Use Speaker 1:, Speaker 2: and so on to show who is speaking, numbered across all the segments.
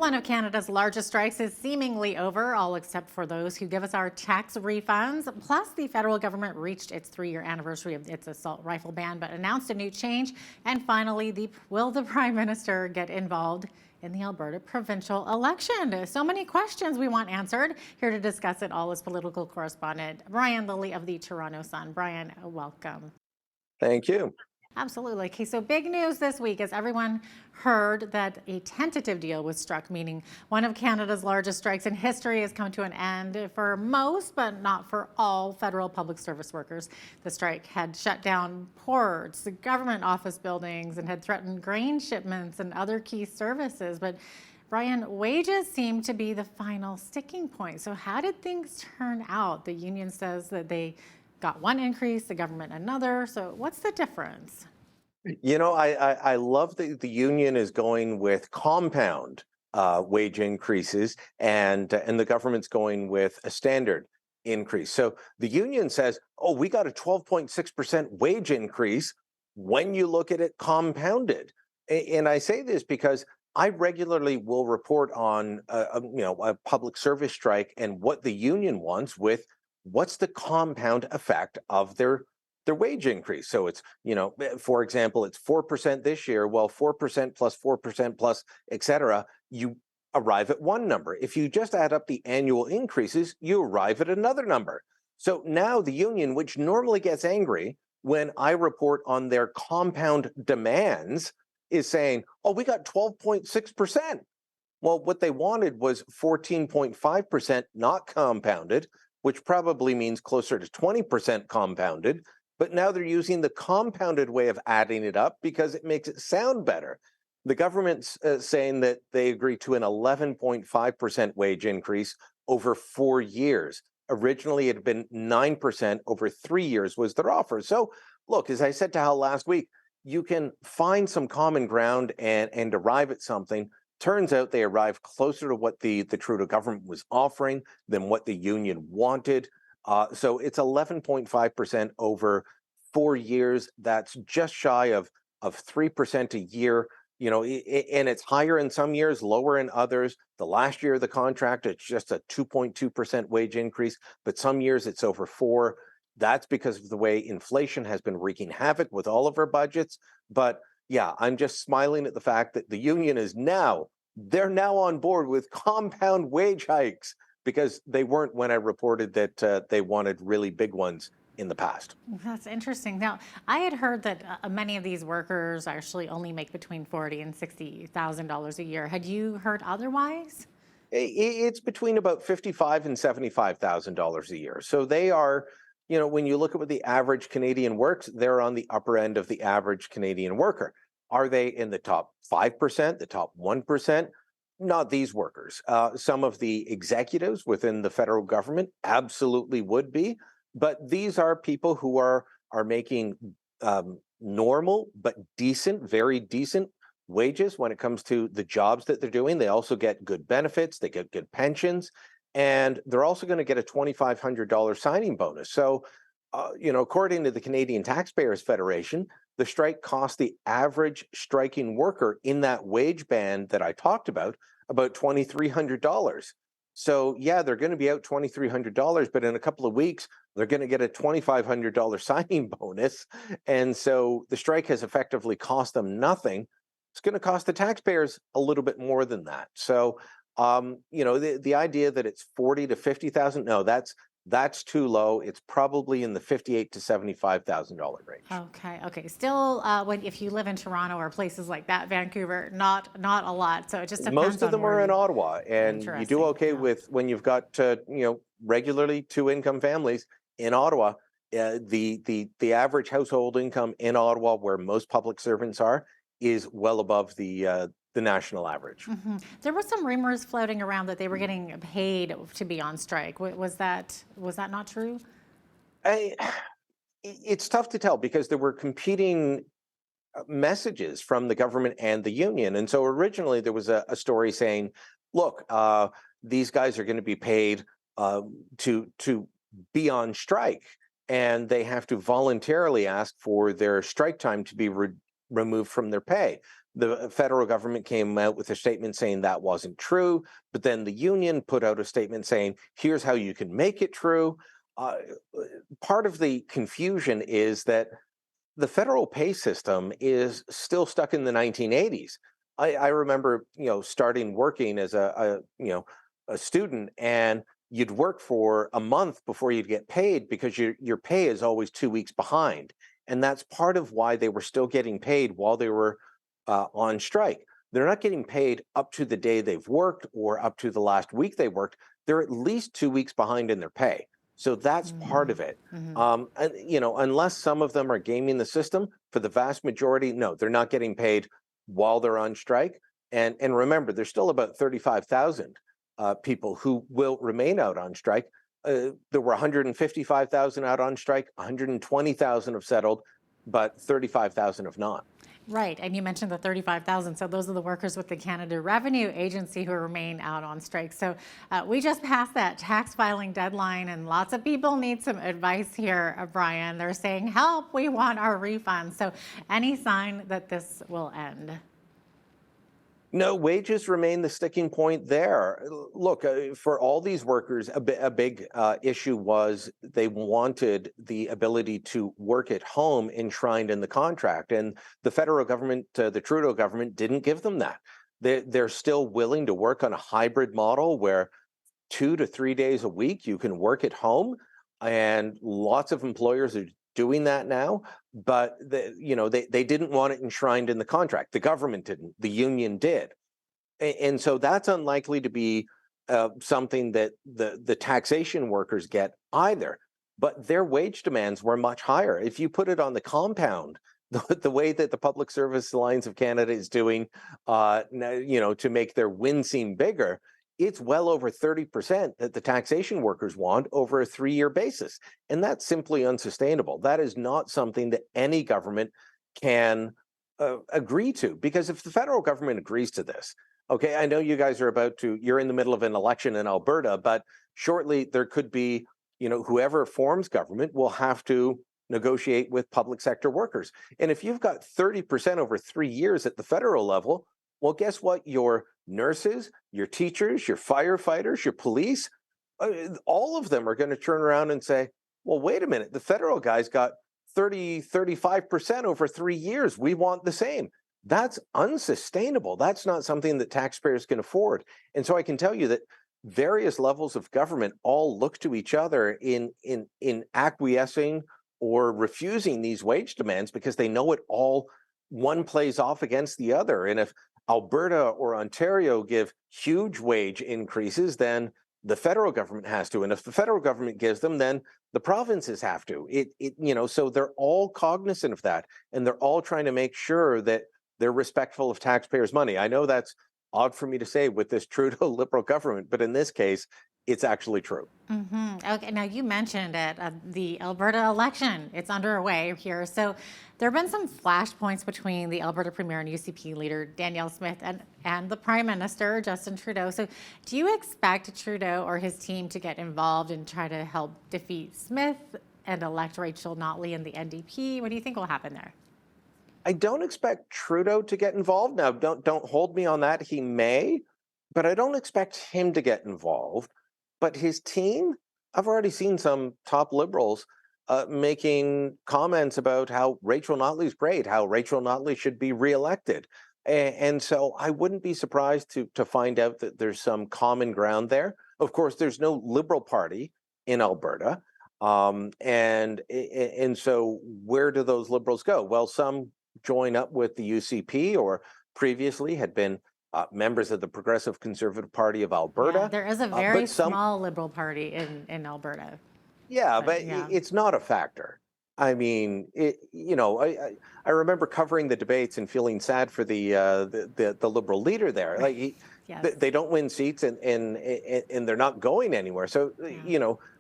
Speaker 1: One of Canada's largest strikes is seemingly over, all except for those who give us our tax refunds. Plus, the federal government reached its 3-year anniversary of its assault rifle ban, but announced a new change. And finally, will the Prime Minister get involved in the Alberta provincial election? So many questions we want answered. Here to discuss it all is political correspondent Brian Lilley of the Toronto Sun. Brian, welcome.
Speaker 2: Thank you.
Speaker 1: Absolutely. Okay, so big news this week as everyone heard that a tentative deal was struck, meaning one of Canada's largest strikes in history has come to an end for most, but not for all, federal public service workers. The strike had shut down ports, government office buildings, and had threatened grain shipments and other key services. But Brian, wages seem to be the final sticking point. So how did things turn out? The union says that they got one increase, the government another. So what's the difference?
Speaker 2: You know, I love that the union is going with compound wage increases, and the government's going with a standard increase. So the union says, "Oh, we got a 12.6% wage increase when you look at it compounded." And I say this because I regularly will report on a public service strike and what the union wants with what's the compound effect of their wage increase. So it's, for example, it's 4% this year. Well, 4% plus 4% plus, et cetera, you arrive at one number. If you just add up the annual increases, you arrive at another number. So now the union, which normally gets angry when I report on their compound demands, is saying, "Oh, we got 12.6%. Well, what they wanted was 14.5% not compounded, which probably means closer to 20% compounded. But now they're using the compounded way of adding it up because it makes it sound better. The government's saying that they agreed to an 11.5% wage increase over 4 years. Originally, it had been 9% over 3 years was their offer. So, look, as I said to Hal last week, you can find some common ground and arrive at something. Turns out they arrived closer to what the Trudeau government was offering than what the union wanted. So it's 11.5% over 4 years. That's just shy of 3% a year. And it's higher in some years, lower in others. The last year of the contract, it's just a 2.2% wage increase, but some years it's over 4. That's because of the way inflation has been wreaking havoc with all of our budgets. But yeah, I'm just smiling at the fact that the union they're now on board with compound wage hikes because they weren't when I reported that they wanted really big ones in the past.
Speaker 1: That's interesting. Now, I had heard that many of these workers actually only make between $40,000 and $60,000 a year. Had you heard otherwise?
Speaker 2: It's between about $55,000 and $75,000 a year. So they are, when you look at what the average Canadian works, they're on the upper end of the average Canadian worker. Are they in the top 5%, the top 1%? Not these workers. Some of the executives within the federal government absolutely would be, but these are people who are making normal but decent, very decent wages when it comes to the jobs that they're doing. They also get good benefits, they get good pensions, and they're also going to get a $2,500 signing bonus. So, according to the Canadian Taxpayers Federation, the strike cost the average striking worker in that wage band that I talked about $2,300. So yeah, they're going to be out $2,300, but in a couple of weeks, they're going to get a $2,500 signing bonus. And so the strike has effectively cost them nothing. It's going to cost the taxpayers a little bit more than that. So, the idea that it's 40 to 50,000, no, that's too low. It's probably in the $58,000 to $75,000 range.
Speaker 1: Okay. Still, if you live in Toronto or places like that, Vancouver, not a lot. So it just depends.
Speaker 2: Most of them are in Ottawa, and you do okay
Speaker 1: Yeah.
Speaker 2: with when you've got regularly 2-income families in Ottawa. The average household income in Ottawa, where most public servants are, is well above the national average.
Speaker 1: There were some rumors floating around that they were getting paid to be on strike. Was that not true?
Speaker 2: It's tough to tell because there were competing messages from the government and the union. And so originally there was a story saying, look, these guys are going to be paid to be on strike, and they have to voluntarily ask for their strike time to be removed from their pay. The federal government came out with a statement saying that wasn't true, but then the union put out a statement saying, here's how you can make it true. Uh, Part of the confusion is that the federal pay system is still stuck in the 1980s. I remember, starting working as a student, and you'd work for a month before you'd get paid because your pay is always 2 weeks behind, and that's part of why they were still getting paid while they were on strike. They're not getting paid up to the day they've worked or up to the last week they worked. They're at least 2 weeks behind in their pay. So that's part of it.
Speaker 1: Mm-hmm.
Speaker 2: And unless some of them are gaming the system, for the vast majority, no, they're not getting paid while they're on strike. And remember, there's still about 35,000 people who will remain out on strike. There were 155,000 out on strike, 120,000 have settled, but 35,000 have not.
Speaker 1: Right, and you mentioned the 35,000. So those are the workers with the Canada Revenue Agency who remain out on strike. So we just passed that tax filing deadline, and lots of people need some advice here, Brian. They're saying, help, we want our refunds. So any sign that this will end?
Speaker 2: No, wages remain the sticking point there. Look, for all these workers, a big issue was they wanted the ability to work at home enshrined in the contract. And the federal government, the Trudeau government, didn't give them that. They're still willing to work on a hybrid model where 2 to 3 days a week you can work at home. And lots of employers are doing that now, but they didn't want it enshrined in the contract. The government didn't, the union did. And so that's unlikely to be something that the taxation workers get either. But their wage demands were much higher. If you put it on the compound, the way that the Public Service Alliance of Canada is doing, to make their win seem bigger, it's well over 30% that the taxation workers want over a 3-year basis. And that's simply unsustainable. That is not something that any government can agree to, because if the federal government agrees to this, okay, I know you guys are you're in the middle of an election in Alberta, but shortly there could be, whoever forms government will have to negotiate with public sector workers. And if you've got 30% over 3 years at the federal level, well, guess what? Your nurses, your teachers, your firefighters, your police, all of them are going to turn around and say, well, wait a minute, the federal guys got 35% over 3 years. We want the same. That's unsustainable. That's not something that taxpayers can afford. And so I can tell you that various levels of government all look to each other in acquiescing or refusing these wage demands because they know it all, one plays off against the other. And if Alberta or Ontario give huge wage increases, then the federal government has to. And if the federal government gives them, then the provinces have to. So they're all cognizant of that. And they're all trying to make sure that they're respectful of taxpayers' money. I know that's odd for me to say with this Trudeau Liberal government, but in this case, it's actually true.
Speaker 1: Mm-hmm. Okay, now you mentioned it, the Alberta election. It's underway here. So there have been some flashpoints between the Alberta Premier and UCP leader Danielle Smith and the Prime Minister, Justin Trudeau. So do you expect Trudeau or his team to get involved and try to help defeat Smith and elect Rachel Notley and the NDP? What do you think will happen there?
Speaker 2: I don't expect Trudeau to get involved. Now, don't hold me on that. He may, but I don't expect him to get involved. But his team, I've already seen some top Liberals making comments about how Rachel Notley is great, how Rachel Notley should be reelected. And so I wouldn't be surprised to find out that there's some common ground there. Of course, there's no Liberal Party in Alberta. And so where do those Liberals go? Well, some join up with the UCP or previously had been members of the Progressive Conservative Party of Alberta.
Speaker 1: Yeah, there is a very small Liberal Party in Alberta.
Speaker 2: Yeah, but it's not a factor. I mean, I remember covering the debates and feeling sad for the Liberal leader there. Like
Speaker 1: Yes.
Speaker 2: they don't win seats and they're not going anywhere. So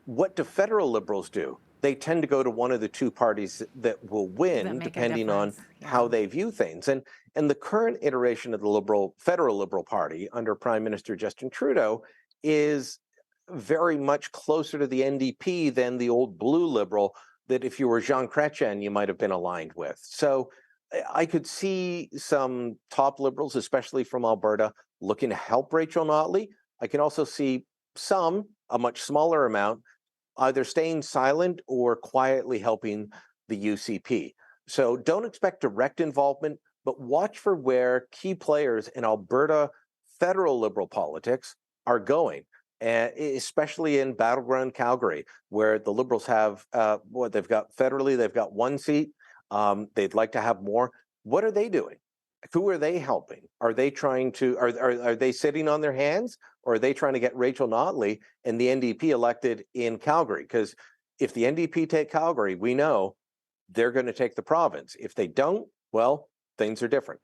Speaker 2: what do federal Liberals do? They tend to go to one of the two parties that will win, depending on how they view things. And the current iteration of the federal Liberal Party under Prime Minister Justin Trudeau is very much closer to the NDP than the old blue Liberal that if you were Jean Chrétien, you might have been aligned with. So I could see some top Liberals, especially from Alberta, looking to help Rachel Notley. I can also see some, a much smaller amount, either staying silent or quietly helping the UCP. So don't expect direct involvement, but watch for where key players in Alberta federal Liberal politics are going, especially in battleground Calgary, where the Liberals have what they've got federally, they've got one seat. They'd like to have more. What are they doing? Who are they helping? Are they trying to are they sitting on their hands, or are they trying to get Rachel Notley and the NDP elected in Calgary? Because if the NDP take Calgary, we know they're going to take the province. If they don't, well, things are different.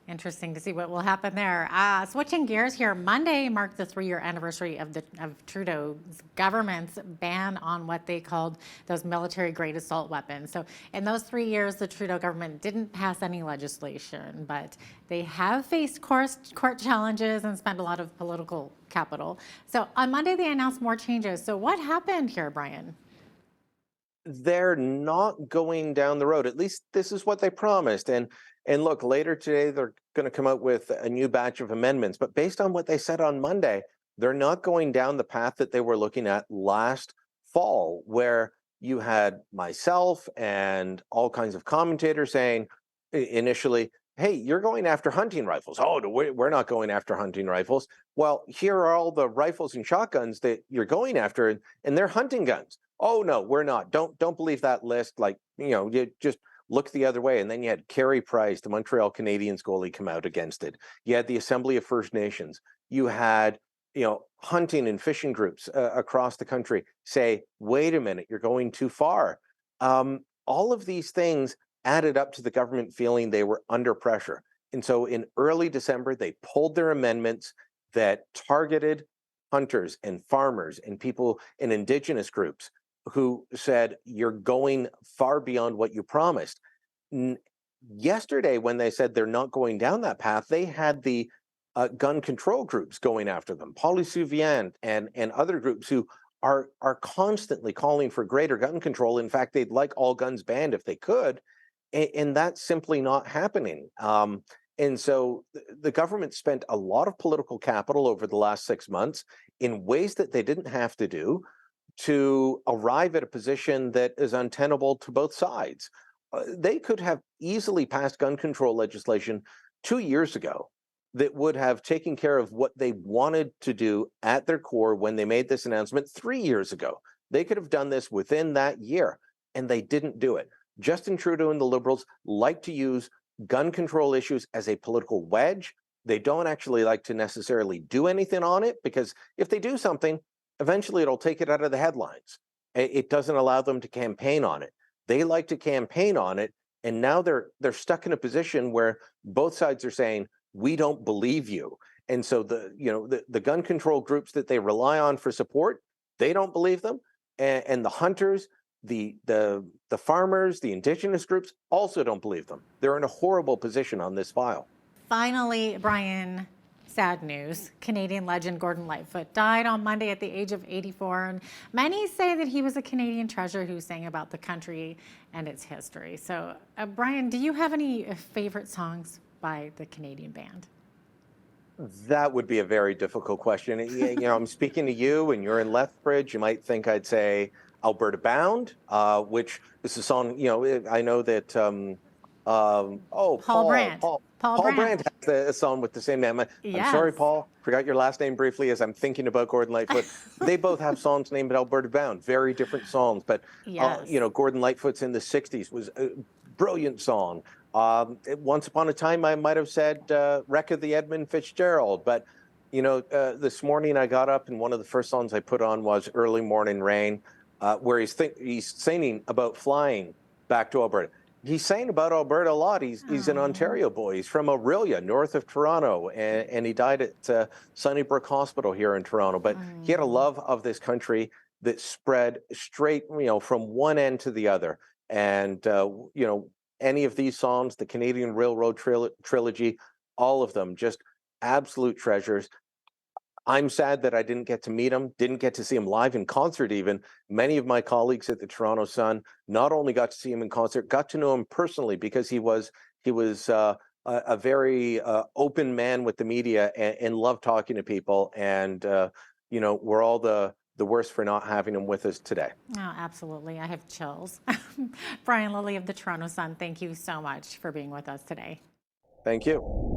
Speaker 1: Interesting to see what will happen there. Switching gears here, Monday marked the 3-year anniversary of Trudeau's government's ban on what they called those military-grade assault weapons. So in those 3 years, the Trudeau government didn't pass any legislation, but they have faced court challenges and spent a lot of political capital. So on Monday, they announced more changes. So what happened here, Brian?
Speaker 2: They're not going down the road. At least this is what they promised. And look, later today, they're going to come out with a new batch of amendments. But based on what they said on Monday, they're not going down the path that they were looking at last fall, where you had myself and all kinds of commentators saying initially, hey, you're going after hunting rifles. Oh, no, we're not going after hunting rifles. Well, here are all the rifles and shotguns that you're going after, and they're hunting guns. Oh, no, we're not. Don't believe that list. Like, you just look the other way. And then you had Carey Price, the Montreal Canadiens goalie, come out against it. You had the Assembly of First Nations. You had, hunting and fishing groups across the country say, wait a minute, you're going too far. All of these things added up to the government feeling they were under pressure. And so in early December, they pulled their amendments that targeted hunters and farmers and people in Indigenous groups who said, you're going far beyond what you promised. Yesterday, when they said they're not going down that path, they had the gun control groups going after them, Polly Souvian and other groups who are constantly calling for greater gun control. In fact, they'd like all guns banned if they could. And that's simply not happening. And so the government spent a lot of political capital over the last 6 months in ways that they didn't have to do to arrive at a position that is untenable to both sides. They could have easily passed gun control legislation 2 years ago that would have taken care of what they wanted to do at their core when they made this announcement 3 years ago. They could have done this within that year, and they didn't do it. Justin Trudeau and the Liberals like to use gun control issues as a political wedge. They don't actually like to necessarily do anything on it, because if they do something, eventually it'll take it out of the headlines. It doesn't allow them to campaign on it. They like to campaign on it, and now they're stuck in a position where both sides are saying, we don't believe you. And so the gun control groups that they rely on for support, they don't believe them. And the hunters, the farmers, the Indigenous groups also don't believe them. They're in a horrible position on this file.
Speaker 1: Finally, Brian, sad news. Canadian legend Gordon Lightfoot died on Monday at the age of 84. And many say that he was a Canadian treasure who sang about the country and its history. So, Brian, do you have any favorite songs by the Canadian band?
Speaker 2: That would be a very difficult question. I'm speaking to you, and you're in Lethbridge. You might think I'd say Alberta Bound, which is a song. I know that.
Speaker 1: Paul Brandt.
Speaker 2: Paul Brandt has a song with the same name.
Speaker 1: Yes.
Speaker 2: I'm sorry, Paul. Forgot your last name briefly as I'm thinking about Gordon Lightfoot. They both have songs named Alberta Bound. Very different songs, but
Speaker 1: yes.
Speaker 2: Gordon Lightfoot's in the '60s was a brilliant song. Once upon a time, I might have said Wreck of the Edmund Fitzgerald, but this morning I got up and one of the first songs I put on was Early Morning Rain, where he's singing about flying back to Alberta. He's saying about Alberta a lot. He's an Ontario boy. He's from Orillia, north of Toronto, and he died at Sunnybrook Hospital here in Toronto. But he had a love of this country that spread straight, from one end to the other. And any of these songs, the Canadian Railroad trilogy, all of them just absolute treasures. I'm sad that I didn't get to meet him, didn't get to see him live in concert even. Many of my colleagues at the Toronto Sun not only got to see him in concert, got to know him personally because he was a very open man with the media and loved talking to people. And we're all the worse for not having him with us today.
Speaker 1: Oh, absolutely. I have chills. Brian Lilley of the Toronto Sun, thank you so much for being with us today.
Speaker 2: Thank you.